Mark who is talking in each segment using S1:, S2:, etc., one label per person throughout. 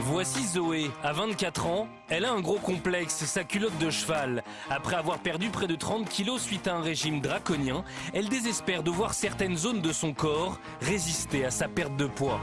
S1: Voici Zoé, à 24 ans, elle a un gros complexe, sa culotte de cheval. Après avoir perdu près de 30 kilos suite à un régime draconien, elle désespère de voir certaines zones de son corps résister à sa perte de poids.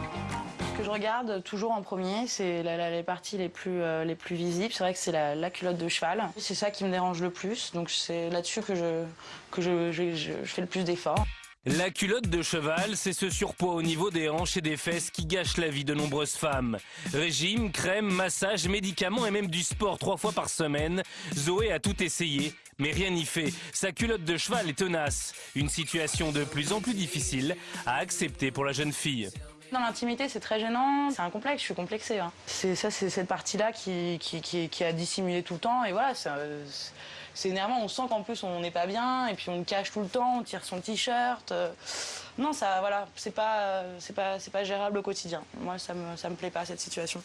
S2: Ce que je regarde toujours en premier, c'est les parties les plus visibles. C'est vrai que c'est la culotte de cheval. C'est ça qui me dérange le plus, donc c'est là-dessus que je fais le plus d'efforts.
S1: La culotte de cheval, c'est ce surpoids au niveau des hanches et des fesses qui gâche la vie de nombreuses femmes. Régime, crème, massage, médicaments et même du sport 3 fois par semaine, Zoé a tout essayé, mais rien n'y fait. Sa culotte de cheval est tenace. Une situation de plus en plus difficile à accepter pour la jeune fille.
S2: Dans l'intimité, c'est très gênant. C'est un complexe, je suis complexée. C'est cette partie-là qui a dissimulé tout le temps. Et voilà, c'est énervant. On sent qu'en plus, on n'est pas bien. Et puis, on le cache tout le temps. On tire son t-shirt. Non, ça, voilà, c'est pas gérable au quotidien. Moi, ça me plaît pas, cette situation.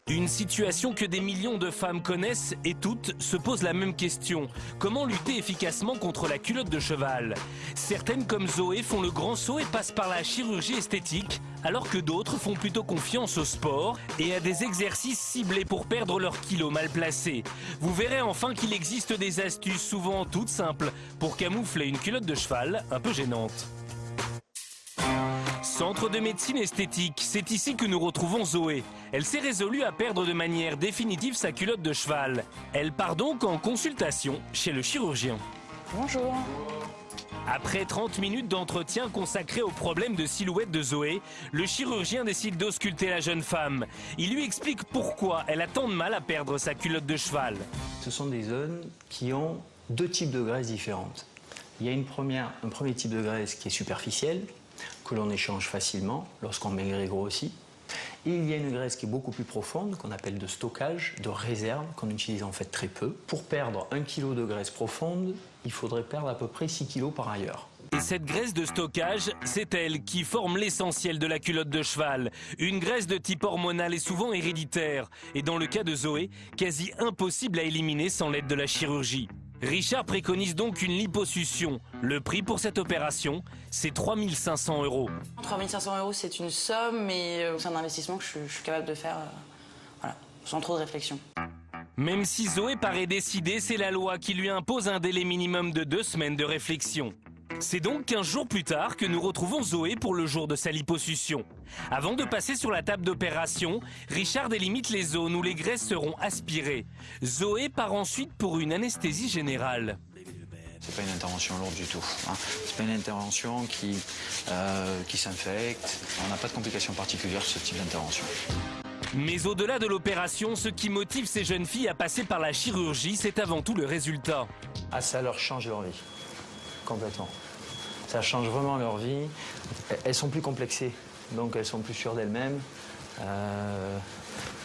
S1: Une situation que des millions de femmes connaissent et toutes se posent la même question. Comment lutter efficacement contre la culotte de cheval? Certaines comme Zoé font le grand saut et passent par la chirurgie esthétique, alors que d'autres font plutôt confiance au sport et à des exercices ciblés pour perdre leurs kilos mal placés. Vous verrez enfin qu'il existe des astuces souvent toutes simples pour camoufler une culotte de cheval un peu gênante. Centre de médecine esthétique, c'est ici que nous retrouvons Zoé. Elle s'est résolue à perdre de manière définitive sa culotte de cheval. Elle part donc en consultation chez le chirurgien.
S2: Bonjour.
S1: Après 30 minutes d'entretien consacré au problème de silhouette de Zoé, le chirurgien décide d'ausculter la jeune femme. Il lui explique pourquoi elle a tant de mal à perdre sa culotte de cheval.
S3: Ce sont des zones qui ont deux types de graisses différentes. Il y a un premier type de graisse qui est superficielle, que l'on échange facilement lorsqu'on maigrit grossit. Et il y a une graisse qui est beaucoup plus profonde, qu'on appelle de stockage, de réserve, qu'on utilise en fait très peu. Pour perdre 1 kg de graisse profonde, il faudrait perdre à peu près 6 kg par ailleurs.
S1: Et cette graisse de stockage, c'est elle qui forme l'essentiel de la culotte de cheval. Une graisse de type hormonal est souvent héréditaire. Et dans le cas de Zoé, quasi impossible à éliminer sans l'aide de la chirurgie. Richard préconise donc une liposuction. Le prix pour cette opération, c'est 3 500 €.
S2: 3 500 €, c'est une somme, mais c'est un investissement que je suis capable de faire voilà, sans trop de réflexion.
S1: Même si Zoé paraît décidée, c'est la loi qui lui impose un délai minimum de 2 semaines de réflexion. C'est donc 15 jours plus tard que nous retrouvons Zoé pour le jour de sa liposuction. Avant de passer sur la table d'opération, Richard délimite les zones où les graisses seront aspirées. Zoé part ensuite pour une anesthésie générale.
S4: C'est pas une intervention lourde du tout. C'est pas une intervention qui s'infecte. On n'a pas de complications particulières sur ce type d'intervention.
S1: Mais au-delà de l'opération, ce qui motive ces jeunes filles à passer par la chirurgie, c'est avant tout le résultat.
S3: Ah, ça leur change leur vie, complètement. Ça change vraiment leur vie. Elles sont plus complexées, donc elles sont plus sûres d'elles-mêmes.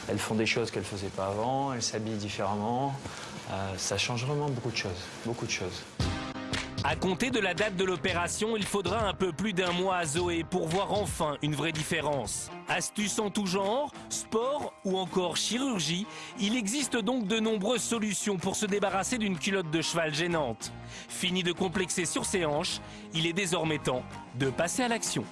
S3: Elles font des choses qu'elles ne faisaient pas avant, elles s'habillent différemment. Ça change vraiment beaucoup de choses, beaucoup de choses.
S1: À compter de la date de l'opération, il faudra un peu plus d'1 mois à Zoé pour voir enfin une vraie différence. Astuces en tout genre, sport ou encore chirurgie, il existe donc de nombreuses solutions pour se débarrasser d'une culotte de cheval gênante. Fini de complexer sur ses hanches, il est désormais temps de passer à l'action.